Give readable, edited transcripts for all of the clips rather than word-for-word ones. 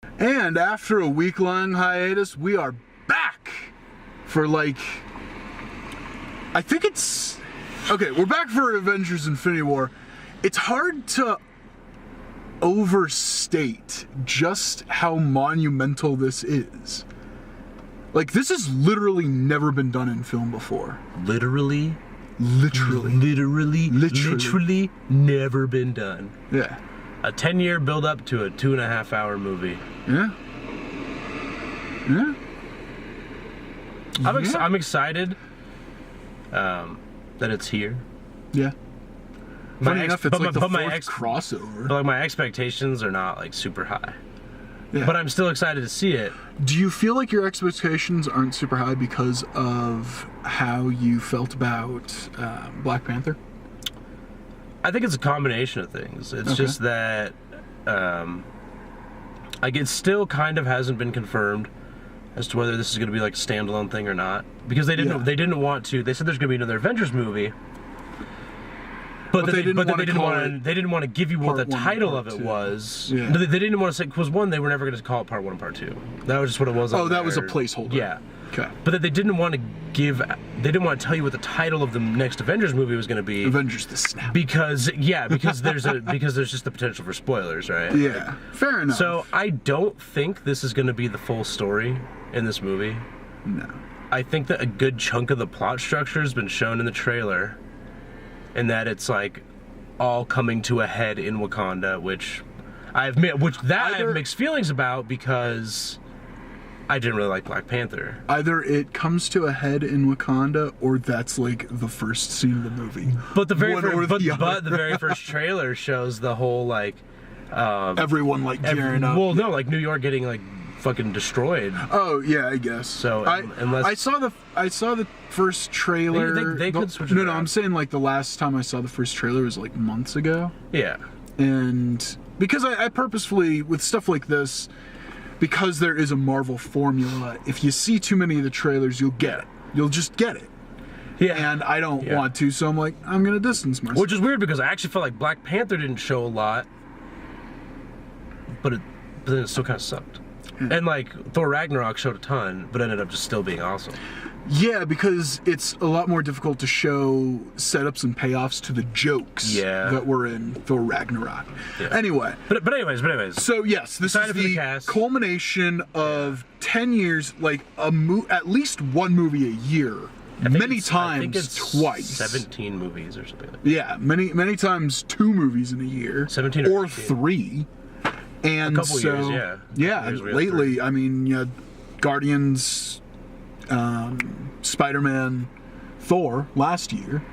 And after a week-long hiatus, we are back for like... I think it's... Okay, we're back for Avengers Infinity War. It's hard to overstate just how monumental this is. Like, this has literally never been done in film before. Literally never been done. Yeah. A 10-year build-up to a 2.5-hour movie. Yeah. Yeah. I'm excited that it's here. Yeah. Funny enough, it's like the fourth crossover. But like my expectations are not like super high. Yeah. But I'm still excited to see it. Do you feel like your expectations aren't super high because of how you felt about Black Panther? I think it's a combination of things. It's just that like it still kind of hasn't been confirmed as to whether this is going to be like a standalone thing or not, because they didn't want to. They said there's going to be another Avengers movie, but they didn't want to give you what the title of it was. Yeah. No, they didn't want to say, because one, they were never going to call it Part 1 and Part 2. That was just what it was. Oh, that was a placeholder. Yeah. Okay. But that they didn't want to tell you what the title of the next Avengers movie was going to be. Avengers the Snap. Because there's just the potential for spoilers, right? Yeah. Fair enough. So I don't think this is going to be the full story in this movie. No. I think that a good chunk of the plot structure has been shown in the trailer, and that it's like all coming to a head in Wakanda, which I have mixed feelings about because I didn't really like Black Panther. Either it comes to a head in Wakanda, or that's like the first scene of the movie. But the very first trailer shows the whole like everyone like gearing up. Well, no, like New York getting like fucking destroyed. Oh yeah, I guess. So unless I saw the first trailer. They could switch it around. No, I'm saying like the last time I saw the first trailer was like months ago. Yeah. And because I purposefully, with stuff like this, because there is a Marvel formula, if you see too many of the trailers, you'll get it. You'll just get it. Yeah. And I don't want to, so I'm like, I'm going to distance myself. Which is weird because I actually felt like Black Panther didn't show a lot, but then it still kind of sucked. Yeah. And like Thor Ragnarok showed a ton, but ended up just still being awesome. Yeah, because it's a lot more difficult to show setups and payoffs to the jokes that were in Thor Ragnarok. Yeah. Anyway. But anyways. So yes, this is the culmination of 10 years, like at least one movie a year. Many times, I think it's twice. 17 movies or something like that. Yeah, many times 2 movies in a year. 17 or 3. And a couple years, yeah. Yeah, lately, I mean, Guardians, Spider-Man, Thor last year.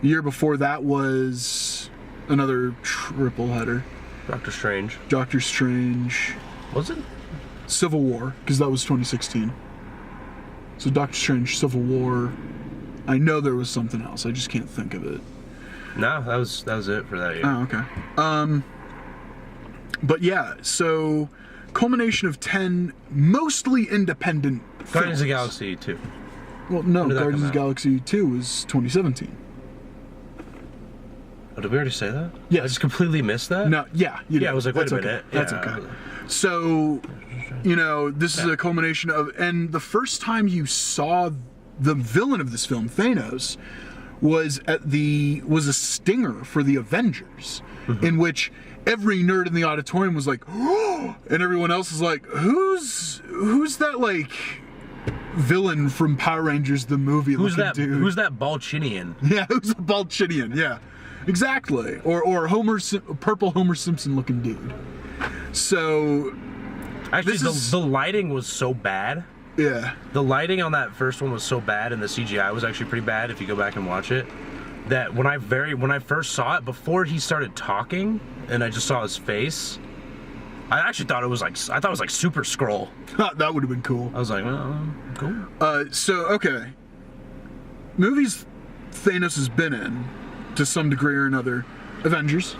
The year before that was another triple header. Doctor Strange. Was it? Civil War, because that was 2016. So Doctor Strange, Civil War. I know there was something else. I just can't think of it. No, that was it for that year. Oh, okay. But yeah, so culmination of 10 mostly independent films. Guardians of the Galaxy 2. Well, no, Guardians of the Galaxy 2 was 2017. Oh, did we already say that? Yes. I just completely missed that? No, yeah. You did. I was like, wait a minute. That's okay. So, this is a culmination of, and the first time you saw the villain of this film, Thanos, was a stinger for the Avengers, in which every nerd in the auditorium was like, oh, and everyone else is like, who's that like villain from Power Rangers the movie? Who's that dude? Who's that Balchinian? Yeah, who's the Balchinian? Yeah, exactly. Or purple Homer Simpson looking dude. So actually, the lighting was so bad. Yeah. The lighting on that first one was so bad, and the CGI was actually pretty bad if you go back and watch it. That when I first saw it, before he started talking, and I just saw his face, I actually thought it was like Super Skrull. That would have been cool. I was like, well, cool. So okay, movies Thanos has been in, to some degree or another, Avengers.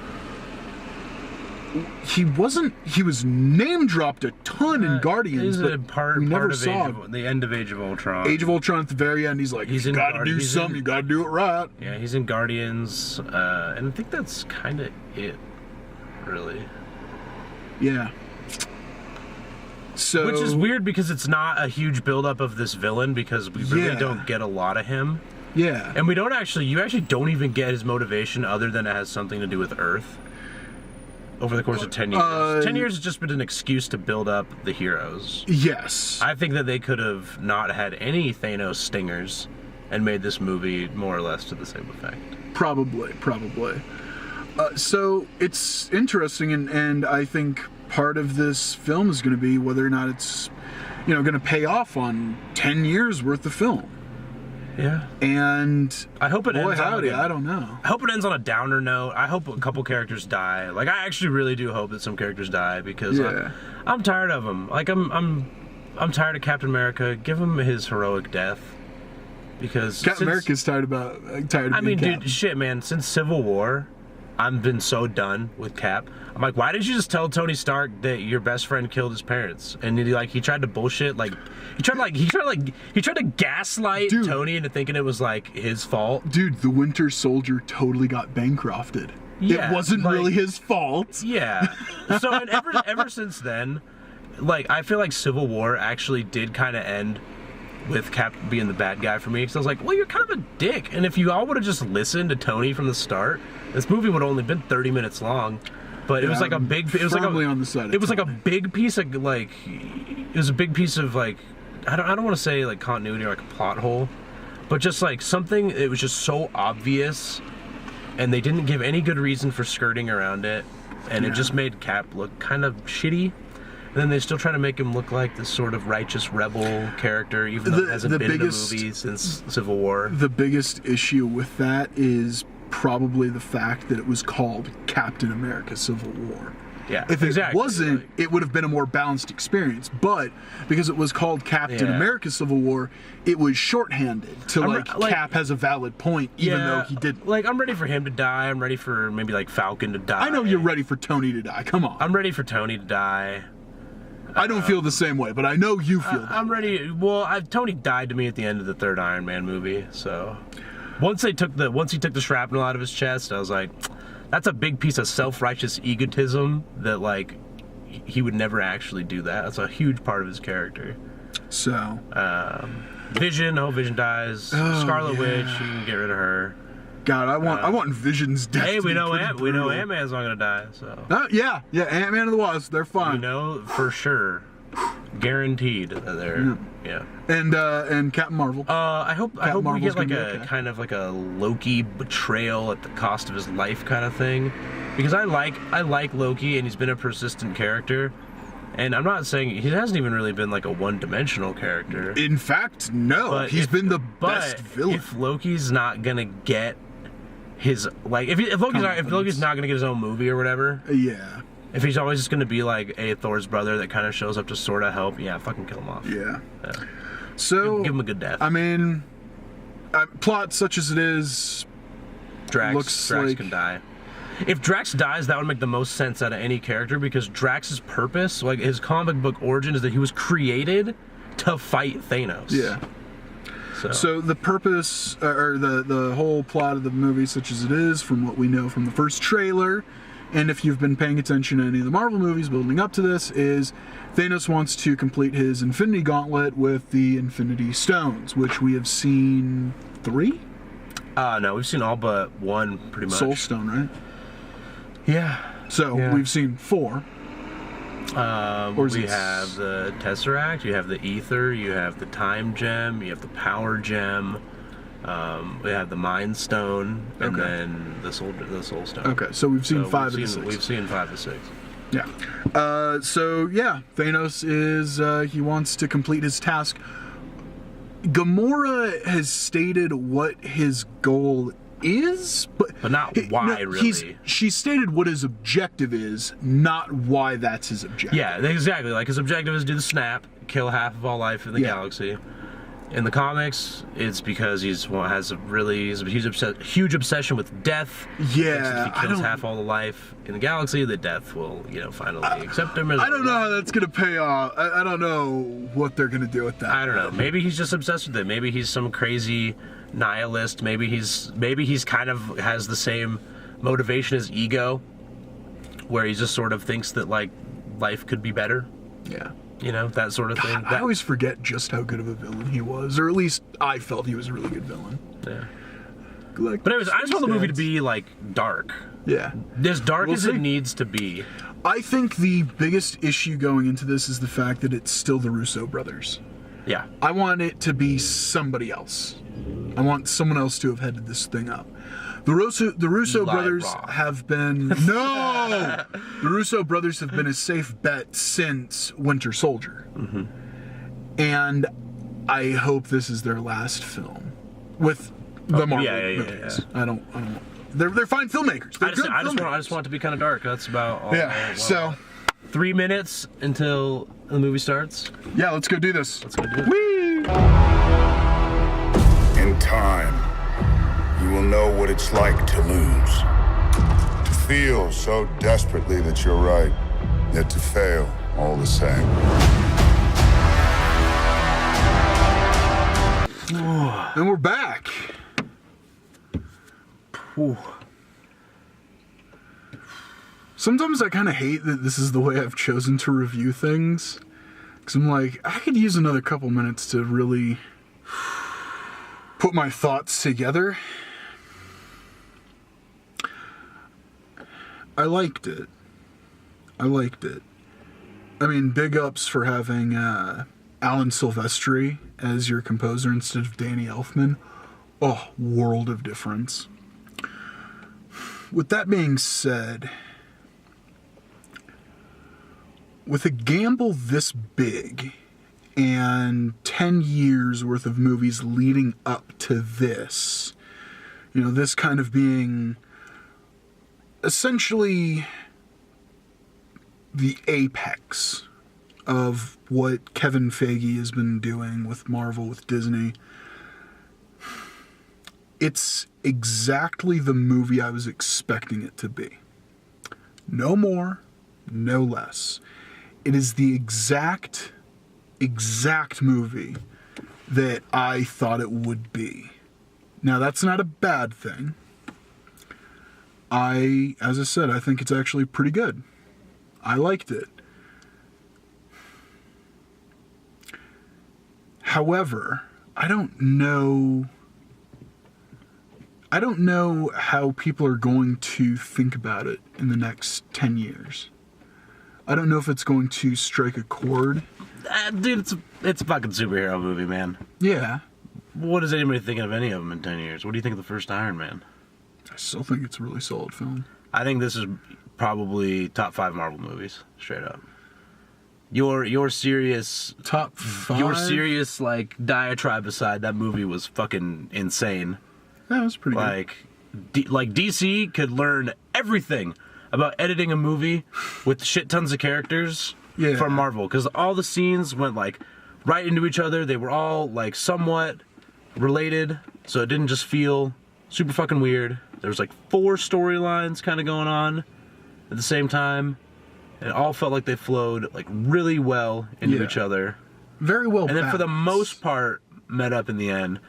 He was name dropped a ton in Guardians, but we never saw the end of Age of Ultron. Age of Ultron at the very end, he's like, you gotta do something, you gotta do it right. Yeah, he's in Guardians, and I think that's kind of it, really. Yeah. So, which is weird because it's not a huge buildup of this villain because we really don't get a lot of him. Yeah. And you actually don't even get his motivation other than it has something to do with Earth over the course of 10 years. 10 years has just been an excuse to build up the heroes. Yes. I think that they could have not had any Thanos stingers and made this movie more or less to the same effect. Probably. So it's interesting, and I think part of this film is going to be whether or not it's, going to pay off on 10 years worth of film. Yeah. And I hope it ends howdy, I don't know. I hope it ends on a downer note. I hope a couple characters die. Like, I actually really do hope that some characters die because I'm tired of them. Like, I'm tired of Captain America. Give him his heroic death. Because Captain America's tired of being Cap. Dude, shit, man. Since Civil War, I've been so done with Cap. I'm like, why didn't you just tell Tony Stark that your best friend killed his parents? And he tried to bullshit, he tried to gaslight Tony into thinking it was like his fault. Dude, the Winter Soldier totally got bankrupted. Yeah, it wasn't really his fault. Yeah. So and ever since then, I feel like Civil War actually did kind of end with Cap being the bad guy for me, because I was like, well, you're kind of a dick. And if you all would have just listened to Tony from the start, this movie would have only been 30 minutes long. But it was like a big, it was like on the side. It was like a big piece of it was a big piece of I don't want to say continuity or a plot hole, but just something. It was just so obvious, and they didn't give any good reason for skirting around it, and it just made Cap look kind of shitty. And then they're still trying to make him look like this sort of righteous rebel character, even though he hasn't been in the movie since Civil War. The biggest issue with that is probably the fact that it was called Captain America Civil War. Yeah, if it wasn't, it would have been a more balanced experience. But because it was called Captain America Civil War, it was shorthanded to Cap has a valid point, even though he didn't. I'm ready for him to die. I'm ready for maybe Falcon to die. I know you're ready for Tony to die. Come on. I'm ready for Tony to die. I don't feel the same way, but I know you feel that. I'm ready. Well, Tony died to me at the end of the third Iron Man movie. So once he took the shrapnel out of his chest, I was like, that's a big piece of self-righteous egotism that he would never actually do that. That's a huge part of his character. So Vision, Vision dies. Scarlet Witch, you can get rid of her. God, I want Vision's death. Hey, we know Ant-Man's not gonna die. So yeah, Ant-Man and the Wasp, they're fine. We know for sure, guaranteed that they're And Captain Marvel. I hope we get kind of a Loki betrayal at the cost of his life kind of thing, because I like Loki, and he's been a persistent character. And I'm not saying he hasn't even really been a one-dimensional character. In fact, no. He's been the best villain. If Loki's not gonna get his if Loki's not gonna get his own movie or whatever, if he's always just gonna be a Thor's brother that kind of shows up to sort of help, fucking kill him off. So give him a good death. I mean, plot such as it is, Drax can die. If Drax dies, that would make the most sense out of any character, because Drax's purpose, his comic book origin, is that he was created to fight Thanos. Yeah. So the purpose, or the whole plot of the movie, such as it is, from what we know from the first trailer, and if you've been paying attention to any of the Marvel movies building up to this, is Thanos wants to complete his Infinity Gauntlet with the Infinity Stones, which we have seen 3? No, we've seen all but 1, pretty much. Soul Stone, right? Yeah. So we've seen 4. We have the Tesseract, you have the Ether, you have the Time Gem, you have the Power Gem, we have the Mind Stone, and then the Soul Stone. Okay, so we've seen 5 of the 6. We've seen 5 to 6. Yeah. Thanos is, he wants to complete his task. Gamora has stated what his goal is, but not why, really. She stated what his objective is, not why that's his objective. Yeah, exactly. His objective is to do the snap, kill half of all life in the galaxy. In the comics, it's because he has a huge obsession with death. Yeah, if he kills half all the life in the galaxy, the death will, finally accept him. I don't know how that's gonna pay off. I don't know what they're gonna do with that. I don't know. Maybe he's just obsessed with it. Maybe he's some crazy nihilist. Maybe he's kind of has the same motivation as Ego, where he just sort of thinks that life could be better. Yeah. You know, that sort of thing. I always forget just how good of a villain he was, or at least I felt he was a really good villain. Yeah. Like, But anyways, I just want the movie to be, like, dark. Yeah. As dark as it needs to be. I think the biggest issue going into this is the fact that it's still the Russo brothers. Yeah. I want it to be somebody else. I want someone else to have headed this thing up. The Russo brothers have been... No! The Russo brothers have been a safe bet since Winter Soldier. Mm-hmm. And I hope this is their last film with the Marvel movies. Yeah. I don't. They're fine filmmakers. They're good filmmakers. I just want it to be kind of dark. That's about all. Yeah. So 3 minutes until the movie starts. Yeah, let's go do this. Let's go do it. Whee! In time, you will know what it's like to lose. To feel so desperately that you're right, yet to fail all the same. And we're back. Ooh. Sometimes I kind of hate that this is the way I've chosen to review things. Because I'm like, I could use another couple minutes to really put my thoughts together. I liked it. I mean, big ups for having Alan Silvestri as your composer instead of Danny Elfman. Oh, world of difference. With that being said, with a gamble this big and 10 years worth of movies leading up to this, you know, this kind of being essentially the apex of what Kevin Feige has been doing with Marvel, with Disney. It's exactly the movie I was expecting it to be. No more, no less. It is the exact movie that I thought it would be. Now, that's not a bad thing. As I said, I think it's actually pretty good. I liked it. However, I don't know how people are going to think about it in the next 10 years. I don't know if it's going to strike a chord. Dude, it's a fucking superhero movie, man. Yeah. What is anybody thinking of any of them in 10 years? What do you think of the first Iron Man? I still think it's a really solid film. I think this is probably top 5 Marvel movies, straight up. Your serious top 5. Your serious like diatribe aside, that movie was fucking insane. That was pretty good. Like DC could learn everything about editing a movie with shit tons of characters from Marvel, because all the scenes went like right into each other. They were all like somewhat related, so it didn't just feel super fucking weird. There was like 4 storylines kind of going on at the same time. And it all felt like they flowed like really well into each other. Very well And then for the most part, met up in the end.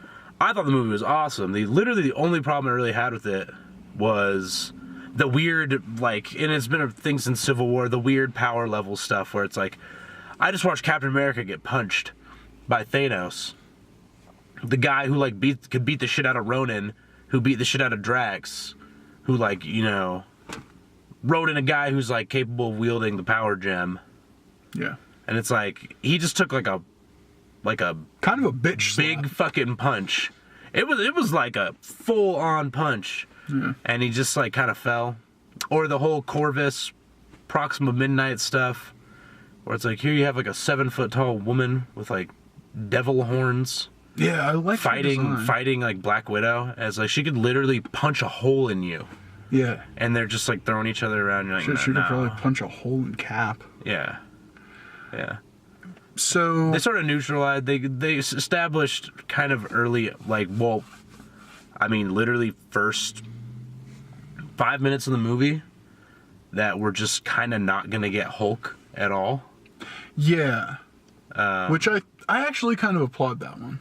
I thought the movie was awesome. Literally the only problem I really had with it was the weird, like, and it's been a thing since Civil War, the weird power level stuff where it's like, I just watched Captain America get punched by Thanos. The guy who like could beat the shit out of Ronan, who beat the shit out of Drax, who like, you know, wrote in a guy who's like capable of wielding the power gem. Yeah. And it's like he just took like a kind of a bitch big slap. fucking punch. It was like a full on punch. Yeah. And he just like kind of fell. Or the whole Corvus Proxima Midnight stuff where it's like here you have like a 7-foot tall woman with like devil horns. Yeah, I like fighting like Black Widow, as like she could literally punch a hole in you. Yeah. And they're just like throwing each other around. You're like, she could probably punch a hole in Cap. Yeah. Yeah. So they sort of neutralized. They established kind of early, like, well, I mean, literally first 5 minutes of the movie that we're just kind of not gonna get Hulk at all. Yeah. Which I actually kind of applaud that one.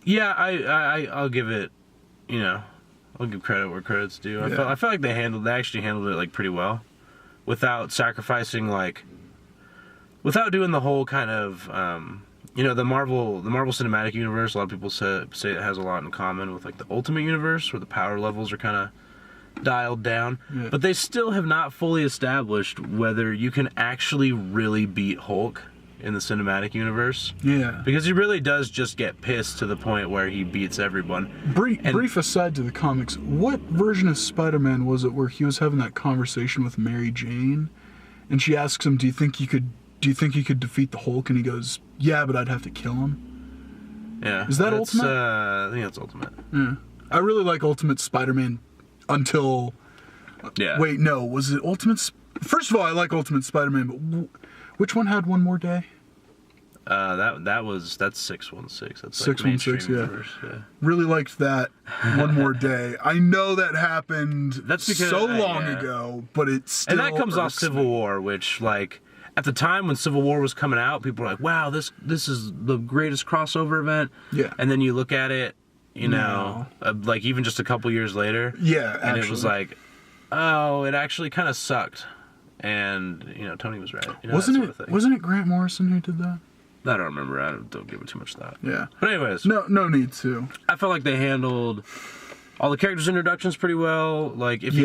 Yeah, I'll give it, you know, I'll give credit where credit's due. Yeah. I felt like they actually handled it like pretty well, without sacrificing like without doing the whole kind of, the Marvel Cinematic Universe, a lot of people say it has a lot in common with like the Ultimate Universe, where the power levels are kind of dialed down. Yeah. But they still have not fully established whether you can actually really beat Hulk in the Cinematic Universe. Yeah. Because he really does just get pissed to the point where he beats everyone. Brief aside to the comics, what version of Spider-Man was it where he was having that conversation with Mary Jane, and she asks him, "Do you think you could defeat the Hulk?" And he goes, "Yeah, but I'd have to kill him." Yeah. Is that Ultimate? I think that's Ultimate. Yeah. I really like Ultimate Spider-Man until... Yeah. Wait, no. Was it Ultimate... First of all, I like Ultimate Spider-Man, but which one had one more day? That's 616. That's like 616, yeah. Really liked that One More Day. I know that happened that's because, so long ago, but it's still... And that comes off Civil War, which, like, at the time when Civil War was coming out, people were like, wow, this is the greatest crossover event. Yeah. And then you look at it, like even just a couple years later. Yeah, and it was like, oh, it actually kind of sucked. And, Tony was right. Wasn't it Grant Morrison who did that? I don't remember. I don't give it too much thought. Yeah. But anyways. No need to. I felt like they handled all the characters' introductions pretty well. Like, if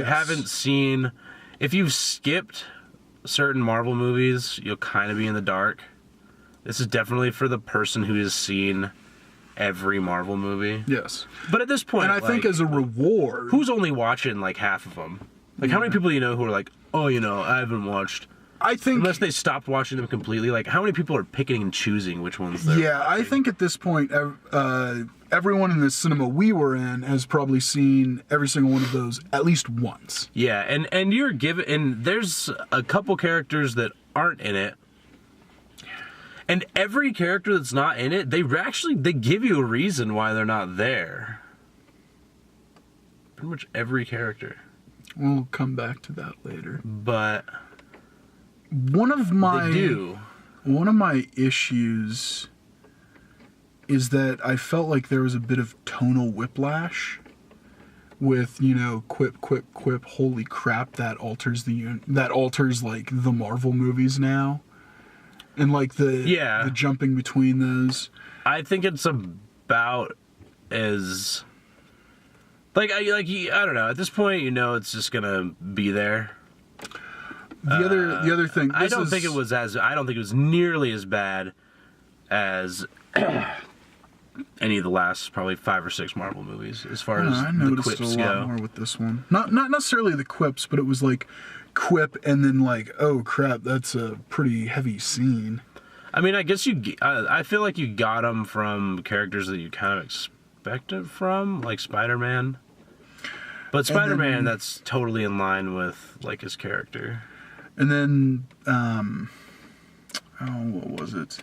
you've skipped certain Marvel movies, you'll kind of be in the dark. This is definitely for the person who has seen every Marvel movie. Yes. But at this point, and I think as a reward... Who's only watching, like, half of them? Like, how many people who are like, oh, I haven't watched... I think... Unless they stopped watching them completely. Like, how many people are picking and choosing which ones they're watching? I think at this point, everyone in the cinema we were in has probably seen every single one of those at least once. Yeah, and you're given... And there's a couple characters that aren't in it. And every character that's not in it, they give you a reason why they're not there. Pretty much every character. We'll come back to that later. But... One of my issues is that I felt like there was a bit of tonal whiplash with, quip, holy crap, that alters like the Marvel movies now. And like the jumping between those. I think it's about as I don't know, at this point, it's just going to be there. The other thing, I don't think it was nearly as bad as any of the last probably 5 or 6 Marvel movies as far as the quips go. I noticed a lot more with this one. Not necessarily the quips, but it was like quip and then like, oh crap, that's a pretty heavy scene. I mean, I guess I feel like you got them from characters that you kind of expected from, like Spider-Man. But Spider-Man, that's totally in line with like his character. And then, what was it?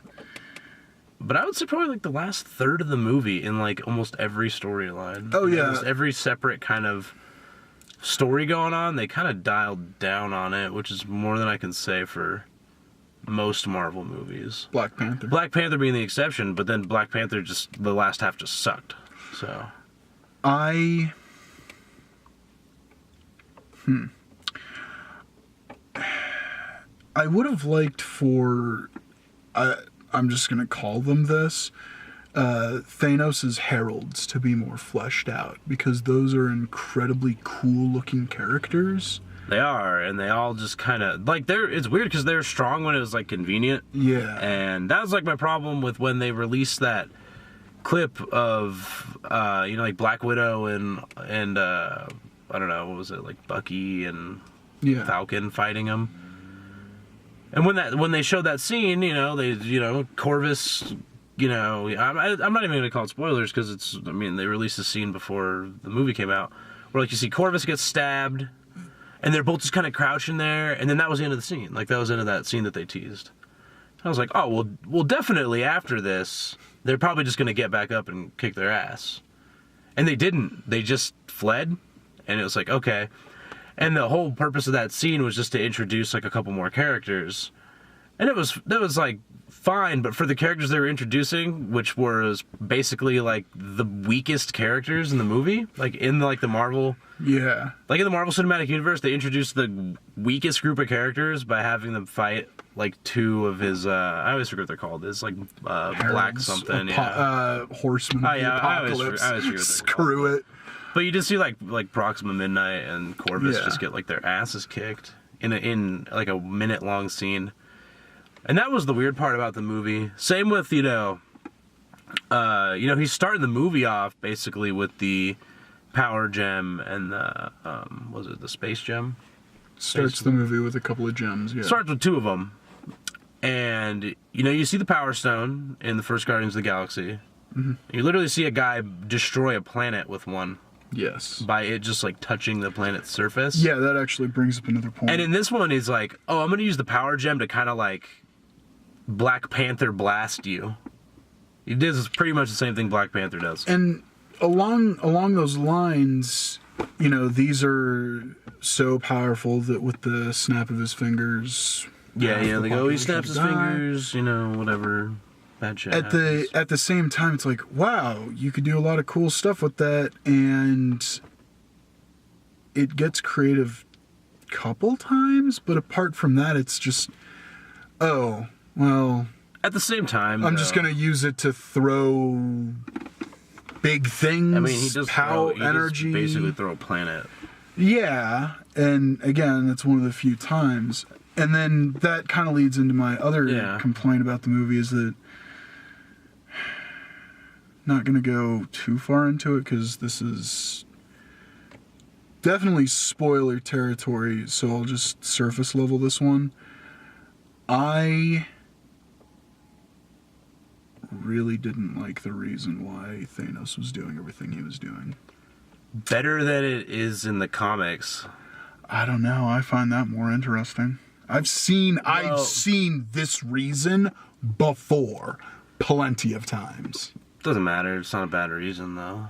But I would say probably like the last third of the movie in like almost every storyline. Oh yeah, almost every separate kind of story going on, they kind of dialed down on it, which is more than I can say for most Marvel movies. Black Panther being the exception, but then Black Panther the last half just sucked. So I would have liked for I'm just gonna call them this, Thanos' heralds to be more fleshed out, because those are incredibly cool looking characters. They are, and they all just kind of like it's weird because they're strong when it was like convenient. Yeah. And that was like my problem with when they released that clip of like Black Widow and I don't know, what was it, like Bucky and Falcon fighting them. And when they showed that scene, Corvus, I'm not even going to call it spoilers because they released the scene before the movie came out, where like you see Corvus gets stabbed, and they're both just kind of crouching there, and then that was the end of the scene. Like that was the end of that scene that they teased. I was like, oh, well, definitely after this, they're probably just going to get back up and kick their ass. And they didn't. They just fled, and it was like, okay. And the whole purpose of that scene was just to introduce like a couple more characters. And that was like fine, but for the characters they were introducing, which was basically like the weakest characters in the movie, like in the Marvel, like in the Marvel Cinematic Universe, they introduced the weakest group of characters by having them fight like 2 of his I always forget what they're called. It's like black something. Horseman. Oh yeah, I always forget what they're Screw called. it. But you just see like Proxima Midnight and Corvus just get like their asses kicked in like a minute-long scene. And that was the weird part about the movie. Same with, he's starting the movie off basically with the power gem and the, was it the space gem? Starts the movie with a couple of gems, yeah. Starts with 2 of them. And, you see the Power Stone in the first Guardians of the Galaxy. Mm-hmm. You literally see a guy destroy a planet with one. Yes. By it just, like, touching the planet's surface. Yeah, that actually brings up another point. And in this one, he's like, oh, I'm going to use the Power Gem to kind of, like, Black Panther blast you. He does pretty much the same thing Black Panther does. And along those lines, these are so powerful that with the snap of his fingers... Yeah, they go, he snaps his fingers, whatever. Bad shit happens. At the same time, it's like, wow, you could do a lot of cool stuff with that, and it gets creative a couple times, but apart from that, it's just, oh, well... At the same time, I'm just going to use it to throw big things, I mean, he does energy. Basically throw a planet. Yeah, and again, that's one of the few times. And then that kind of leads into my other complaint about the movie is that not going to go too far into it because this is definitely spoiler territory, so I'll just surface level this one. I really didn't like the reason why Thanos was doing everything he was doing. Better than it is in the comics. I don't know. I find that more interesting. I've seen this reason before plenty of times. Doesn't matter. It's not a bad reason though.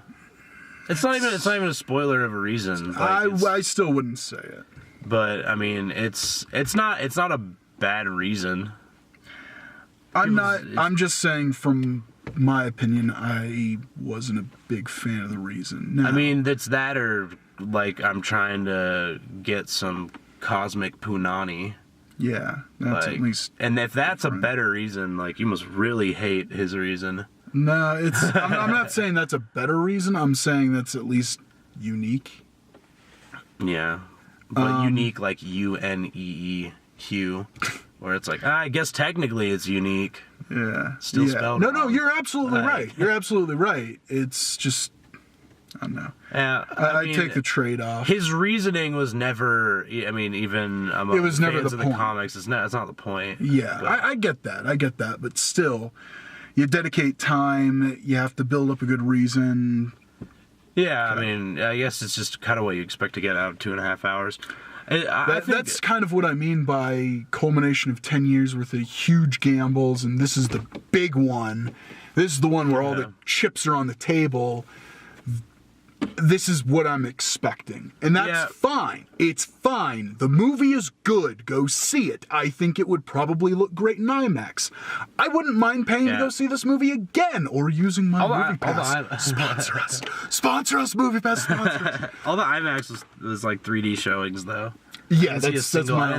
It's not even a spoiler of a reason. Like, I still wouldn't say it. But I mean, it's not a bad reason. I'm just saying from my opinion, I wasn't a big fan of the reason. No. I mean, it's that or like I'm trying to get some cosmic punani. Yeah, that's at least. And if that's different. A better reason, like you must really hate his reason. No, I'm not saying that's a better reason. I'm saying that's at least unique. Yeah, but unique like UNEEQ, where it's like I guess technically it's unique. Yeah, still spelled wrong. No, you're absolutely right. You're absolutely right. It's just. I don't know. I take the trade-off. His reasoning was never. I mean, even among it was never fans the of point. The comics, it's not the point. Yeah, I get that. But still, you dedicate time. You have to build up a good reason. Yeah, I mean, I guess it's just kind of what you expect to get out of 2.5 hours. I think that's kind of what I mean by culmination of 10 years worth of huge gambles, and this is the big one. This is the one where all the chips are on the table. This is what I'm expecting. And that's fine. It's fine. The movie is good. Go see it. I think it would probably look great in IMAX. I wouldn't mind paying to go see this movie again or using my Movie Pass. Sponsor us. Sponsor us, Movie Pass. Sponsor us. All the IMAX was like 3D showings, though. Yeah, I didn't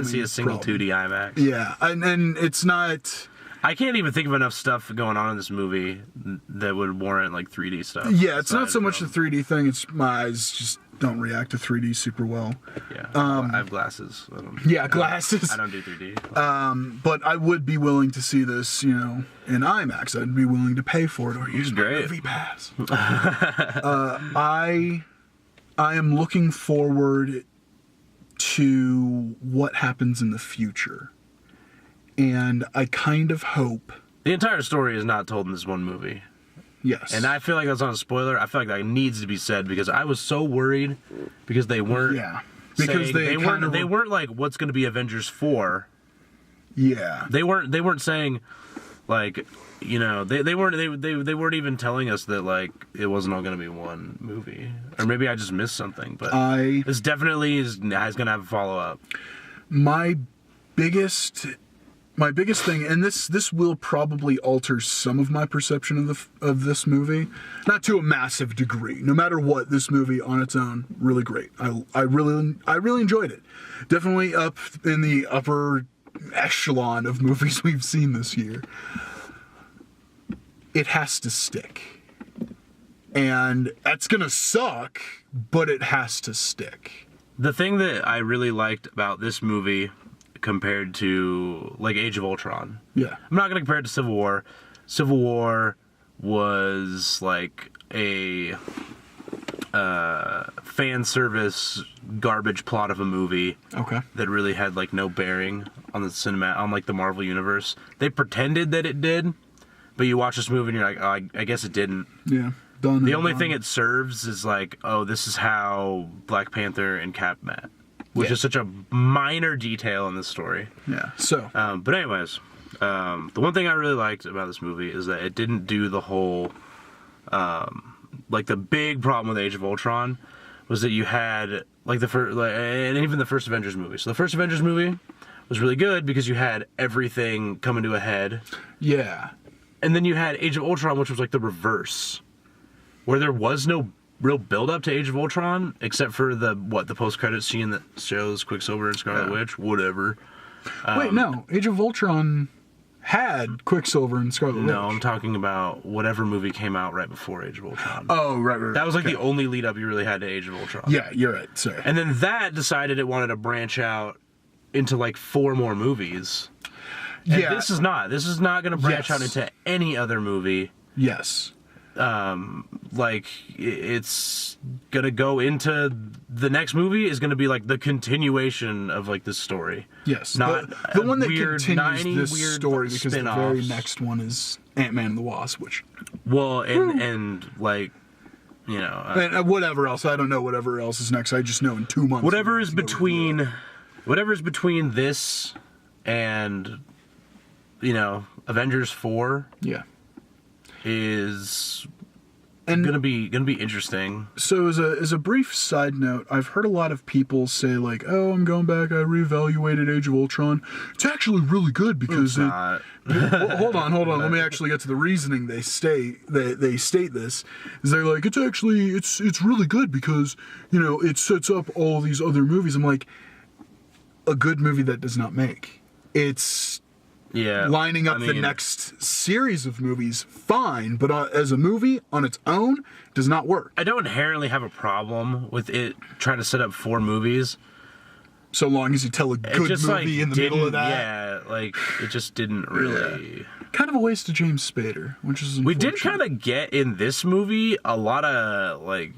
see a single 2D IMAX. Yeah, and it's not... I can't even think of enough stuff going on in this movie that would warrant like 3D stuff. Yeah, it's not so much the 3D thing. It's my eyes just don't react to 3D super well. Yeah, I have glasses. Glasses. I don't do 3D. But I would be willing to see this, in IMAX. I'd be willing to pay for it or use my Movie Pass. I am looking forward to what happens in the future. And I kind of hope... The entire story is not told in this one movie. Yes. And I feel like that's not a spoiler. I feel like that needs to be said because I was so worried because they weren't... Yeah. Because they weren't like, what's going to be Avengers 4? Yeah. They weren't saying, like, they weren't even telling us that, like, it wasn't all going to be one movie. Or maybe I just missed something. But this definitely is going to have a follow-up. My biggest thing, and this will probably alter some of my perception of this movie, not to a massive degree. No matter what, this movie on its own, really great. I really enjoyed it. Definitely up in the upper echelon of movies we've seen this year. It has to stick. And that's gonna suck, but it has to stick. The thing that I really liked about this movie compared to, like, Age of Ultron. Yeah. I'm not gonna compare it to Civil War. Civil War was like a fan service garbage plot of a movie. Okay. That really had like no bearing on the Marvel universe. They pretended that it did, but you watch this movie and you're like, oh, I guess it didn't. Yeah. Done. The only thing it serves is like, oh, this is how Black Panther and Cap met, which is such a minor detail in this story. Yeah. So. But anyways, the one thing I really liked about this movie is that it didn't do the whole, like the big problem with Age of Ultron was that you had like the first, and even the first Avengers movie. So the first Avengers movie was really good because you had everything coming to a head. Yeah. And then you had Age of Ultron, which was like the reverse, where there was no real build up to Age of Ultron except for the post-credit scene that shows Quicksilver and Scarlet Witch, whatever. Wait, no, Age of Ultron had Quicksilver and Scarlet Witch. No, I'm talking about whatever movie came out right before Age of Ultron. Oh, right. That was like the only lead up you really had to Age of Ultron. Yeah, you're right. Sorry. And then that decided it wanted to branch out into like 4 more movies. And yeah. This is not going to branch out into any other movie. Yes. Like it's gonna go into the next movie is gonna be like the continuation of like this story. Yes, not the one that weird, continues this story because spin-offs. the very next one is Ant-Man and the Wasp, which and like you know and whatever else I don't know whatever else is next. I just know in 2 months. Whatever is between this and Avengers 4. Yeah. Is gonna be interesting. So as a brief side note, I've heard a lot of people say like, "Oh, I'm going back. I reevaluated Age of Ultron. It's actually really good because not. Hold on. Let me actually get to the reasoning they state this. Is they're like, it's really good because it sets up all these other movies. I'm like, a good movie that does not make it's. Yeah, lining up the next series of movies, fine, but as a movie on its own, does not work. I don't inherently have a problem with it trying to set up 4 movies. So long as you tell a good movie in the middle of that. Yeah, like, it just didn't really... Yeah. Kind of a waste of James Spader, which is We did kind of get, in this movie, a lot of, like...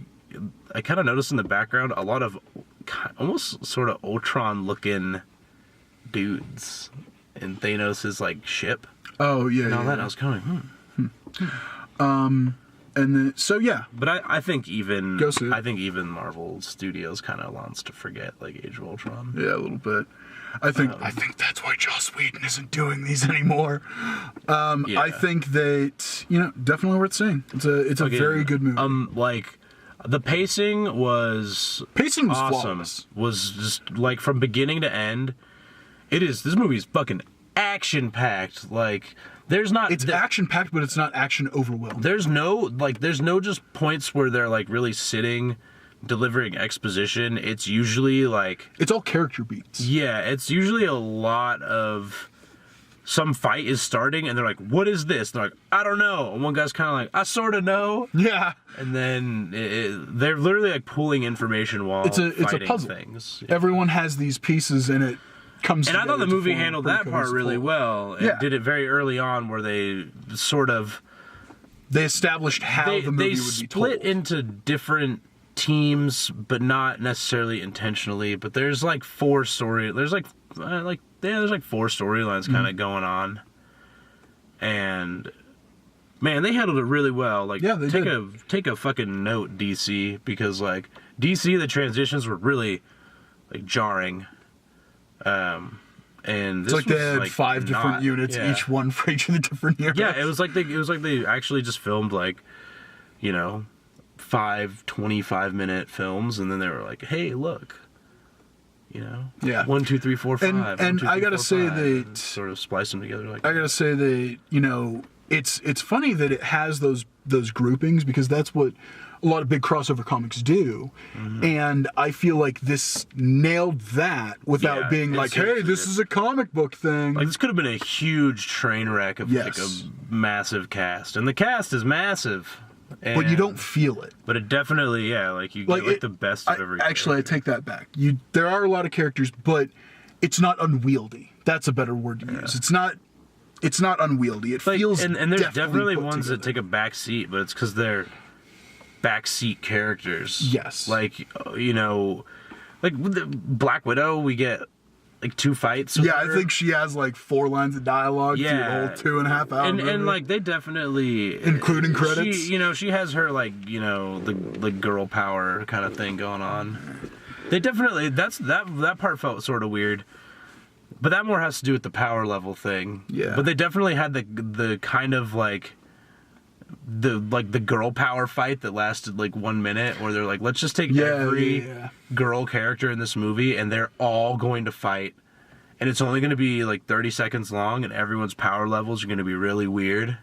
I kind of noticed in the background, a lot of almost sort of Ultron-looking dudes. In Thanos' like ship. Oh yeah. And all that I was going. And then But I think even Go I think even Marvel Studios kind of wants to forget like Age of Ultron. Yeah, a little bit. I think that's why Joss Whedon isn't doing these anymore. I think that definitely worth seeing. It's a very good movie. Like the pacing was awesome. Flawless. Was just like from beginning to end. This movie is fucking action packed. Like it's action packed, but it's not action overwhelming. There's no just points where they're like really sitting, delivering exposition. It's usually like it's all character beats. Yeah, it's usually a lot of some fight is starting and they're like, "What is this?" And they're like, "I don't know." And one guy's kind of like, "I sort of know." Yeah. And then they're literally like pulling information while it's a puzzle. Things. Yeah. Everyone has these pieces and it. And I thought the movie handled that part really well. It did it very early on where they established how the movie would be told. They split into different teams, but not necessarily intentionally. But there's like 4 storylines kind of going on. And man, they handled it really well. Like take a fucking note, DC, because like DC the transitions were really like jarring. And this it's like they had 5 different units, each one for each of the different heroes. Yeah, it was like they actually just filmed like, 5 25-minute films, and then they were like, "Hey, look, 1, 2, 3, 4, 5." And I gotta say that sort of splice them together. Like I gotta say that it's funny that it has those groupings because that's what a lot of big crossover comics do. And I feel like this nailed that without being like, hey, this is a comic book thing. Like, this could have been a huge train wreck of like a massive cast. And the cast is massive. But you don't feel it. But it definitely, like, you get like the best of every Actually, I take that back. There are a lot of characters, but it's not unwieldy. That's a better word to use. It's not unwieldy. It feels and there's definitely together. ones that take a back seat, but it's because they're backseat characters. Yes. Like, you know, like with the Black Widow, we get like 2 fights. Yeah, I think she has like 4 lines of dialogue through the whole 2.5 hour movie. And like they definitely, including credits. She has her like, the girl power kind of thing going on. They definitely, that part felt sort of weird. But that more has to do with the power level thing. Yeah. But they definitely had the kind of like the girl power fight that lasted like 1 minute, where they're like, let's just take every girl character in this movie and they're all going to fight, and it's only going to be like 30 seconds long, and everyone's power levels are going to be really weird.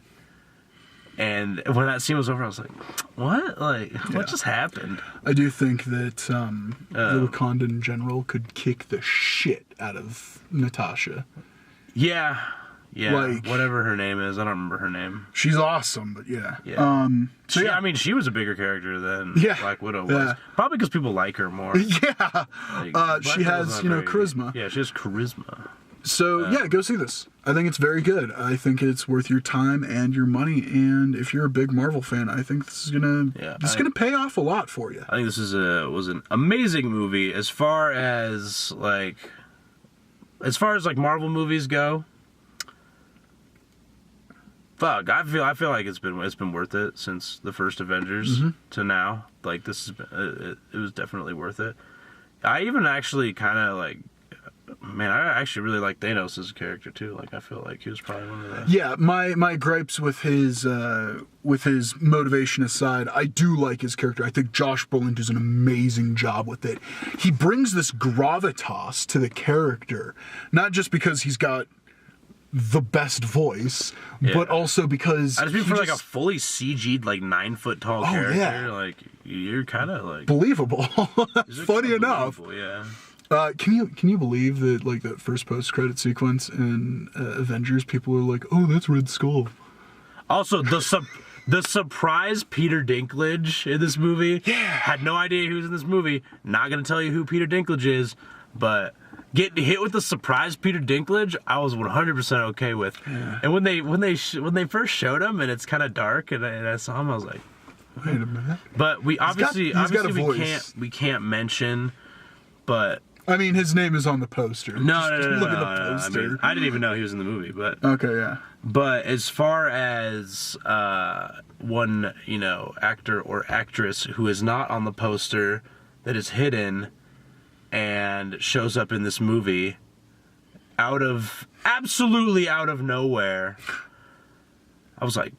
And when that scene was over, I was like, what? Like, what just happened? I do think that the Wakandan general could kick the shit out of Natasha. Yeah. Like, whatever her name is. I don't remember her name. She's awesome, but yeah. I mean, she was a bigger character than Black Widow was. Yeah. Probably because people like her more. Yeah. Like, she has, charisma. Yeah, she has charisma. So, go see this. I think it's very good. I think it's worth your time and your money. And if you're a big Marvel fan, I think this is gonna pay off a lot for you. I think this was an amazing movie as far as like Marvel movies go. Fuck, I feel like it's been worth it since the first Avengers to now. Like, this has been, it was definitely worth it. I even actually kind of like. Man, I actually really like Thanos as a character too. Like, I feel like he was probably one of the... Yeah, my gripes with his motivation aside, I do like his character. I think Josh Brolin does an amazing job with it. He brings this gravitas to the character, not just because he's got the best voice, but also because I just mean for like a fully CG'd like 9 foot tall character, like you're kind of like believable. Funny enough, yeah. Can you believe that, like, that first post-credit sequence in Avengers, people were like, oh, that's Red Skull. Also, the surprise Peter Dinklage in this movie. Yeah. Had no idea he was in this movie. Not gonna tell you who Peter Dinklage is, but getting hit with the surprise Peter Dinklage, I was 100% okay with. Yeah. And when they first showed him, and it's kind of dark, and I saw him, I was like, wait a minute. But we obviously we can't mention, but. I mean, his name is on the poster. No. Look at the poster. I mean, I didn't even know he was in the movie, but okay, yeah. But as far as one, actor or actress who is not on the poster, that is hidden and shows up in this movie absolutely out of nowhere, I was like,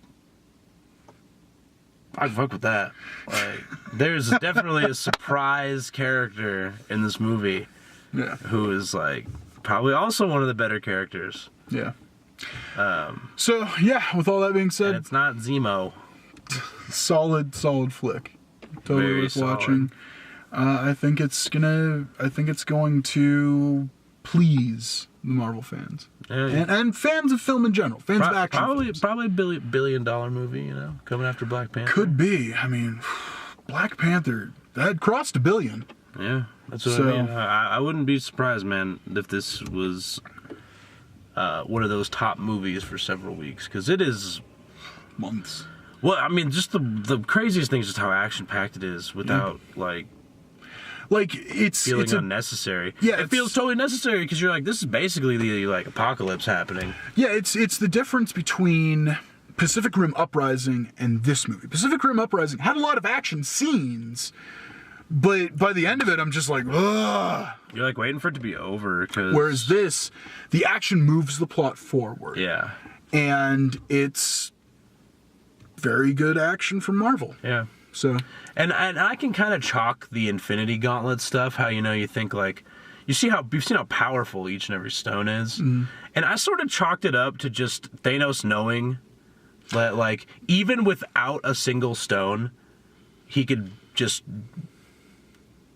I'd fuck with that. Like, there's definitely a surprise character in this movie. Yeah. Who is like probably also one of the better characters. Yeah. So yeah, with all that being said, and it's not Zemo. Solid flick. Totally worth watching. I think it's going to please the Marvel fans. And fans of film in general. Fans of action. Probably a billion-dollar movie, coming after Black Panther. Could be. I mean, Black Panther, that crossed $1 billion. Yeah, that's what I mean. I wouldn't be surprised, man, if this was one of those top movies for several weeks, because it is months. Well, I mean, just the craziest thing is just how action-packed it is without, it's feeling unnecessary. Yeah, it feels totally necessary because you're like, this is basically the apocalypse happening. Yeah, it's the difference between Pacific Rim Uprising and this movie. Pacific Rim Uprising had a lot of action scenes, but by the end of it, I'm just like, ugh. You're like waiting for it to be over. Whereas this, the action moves the plot forward. Yeah, and it's very good action from Marvel. Yeah. So and I can kind of chalk the Infinity Gauntlet stuff, how you think like you've seen how powerful each and every stone is, and I sort of chalked it up to just Thanos knowing that, like, even without a single stone, he could just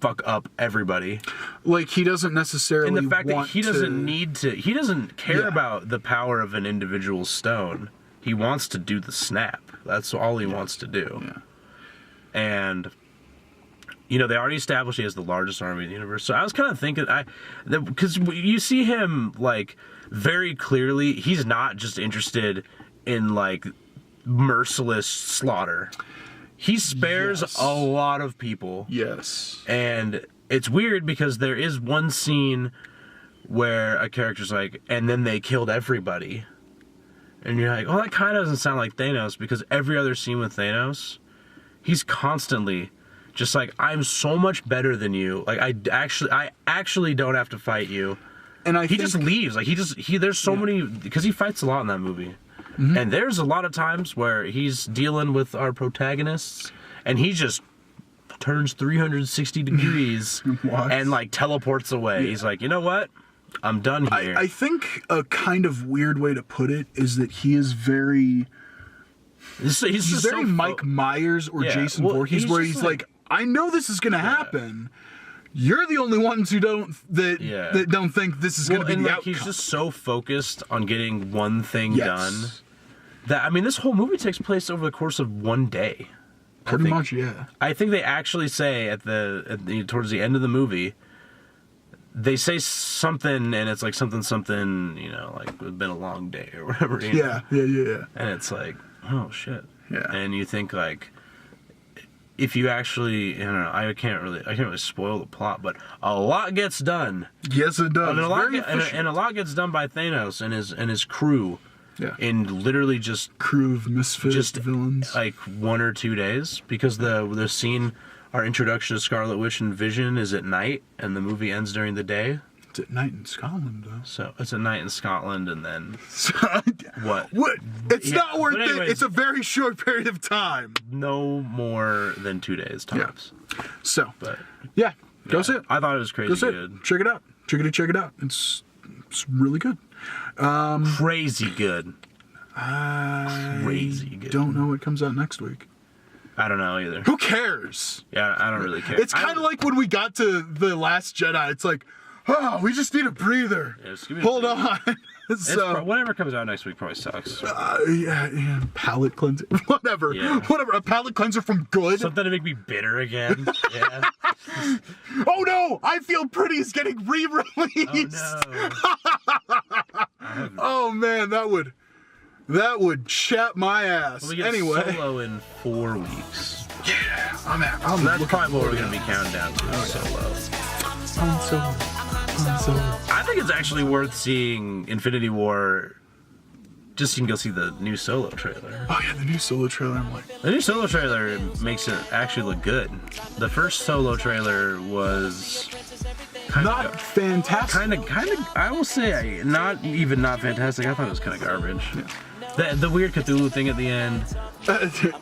fuck up everybody. Like, he doesn't necessarily And the fact that he doesn't he doesn't care Yeah. about the power of an individual stone. He wants to do the snap. That's all he wants to do. Yeah. And, you know, they already established he has the largest army in the universe. So I was kind of thinking, because you see him, like, very clearly, he's not just interested in, like, merciless slaughter. He spares a lot of people. Yes. And it's weird because there is one scene where a character's like, and then they killed everybody. And you're like, oh, that kind of doesn't sound like Thanos, because every other scene with Thanos, he's constantly just like, I'm so much better than you. Like, I actually don't have to fight you. And he just leaves. Like, there's so many, because he fights a lot in that movie. Mm-hmm. And there's a lot of times where he's dealing with our protagonists, and he just turns 360 degrees and, like, teleports away. Yeah. He's like, you know what? I'm done here. I think a kind of weird way to put it is that he is very... He's very Mike Myers or Jason Voorhees, where he's like, I know this is going to happen. You're the only ones who don't think this is going to be the outcome. He's just so focused on getting one thing done that, I mean, this whole movie takes place over the course of one day. Pretty much, yeah. I think they actually say towards the end of the movie, they say something, and it's like something, you know, like, it's been a long day or whatever. Yeah. And it's like, oh shit. Yeah. And you think, like, if you actually, I don't know, I can't really spoil the plot, but a lot gets done. Yes, it does. And a lot gets done by Thanos and his crew. Yeah. In literally just crew of misfit villains, like 1 or 2 days, because the scene, our introduction to Scarlet Witch and Vision, is at night, and the movie ends during the day. It's at night in Scotland, though. So it's at night in Scotland, and then what? It's not worth it. It's a very short period of time. No more than 2 days tops. Yeah. So, go see it. I thought it was crazy good. Check it out. Check it out. It's really good. Crazy good. Crazy good. Don't know what comes out next week. I don't know either. Who cares? Yeah, I don't really care. It's kind of like when we got to The Last Jedi. It's like, oh, we just need a breather. Yeah, Hold on. So whatever comes out next week probably sucks. Yeah, palate cleanser. Whatever. A palate cleanser from Good. Something to make me bitter again. Yeah. Oh no! I Feel Pretty is getting re-released. Oh no. Oh man, that would chap my ass. Well, we get anyway, Solo in 4 weeks. Yeah, I'm that's probably what we're gonna be counting down to. Solo. I think it's actually worth seeing Infinity War, just so you can go see the new Solo trailer. Oh yeah, the new Solo trailer. The new Solo trailer makes it actually look good. The first Solo trailer was not fantastic. Kind of. I will say, not fantastic. I thought it was kind of garbage. Yeah. The weird Cthulhu thing at the end.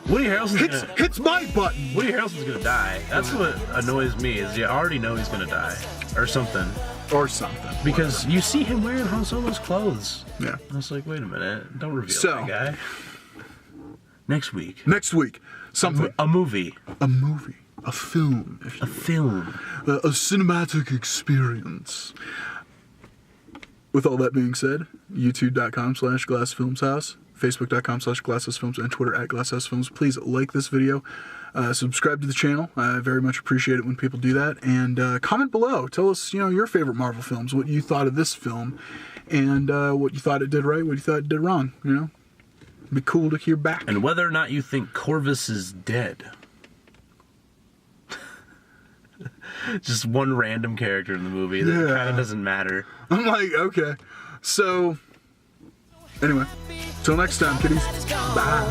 Woody Harrelson's hits my button. Woody Harrelson's gonna die. That's what annoys me, is you already know he's gonna die, or something. Because you see him wearing Han Solo's clothes. Yeah. I was like, wait a minute, don't reveal that guy. Next week. Something. A movie. A film. A film. A cinematic experience. With all that being said, youtube.com/glassfilmshouse, facebook.com/glasshousefilms, and Twitter @glasshousefilms. Please like this video. Subscribe to the channel. I very much appreciate it when people do that. And comment below. Tell us, your favorite Marvel films, what you thought of this film, and what you thought it did right, what you thought it did wrong. It'd be cool to hear back. And whether or not you think Corvus is dead. Just one random character in the movie that kind of doesn't matter. I'm like, okay. So, anyway, till next time, kiddies. Bye.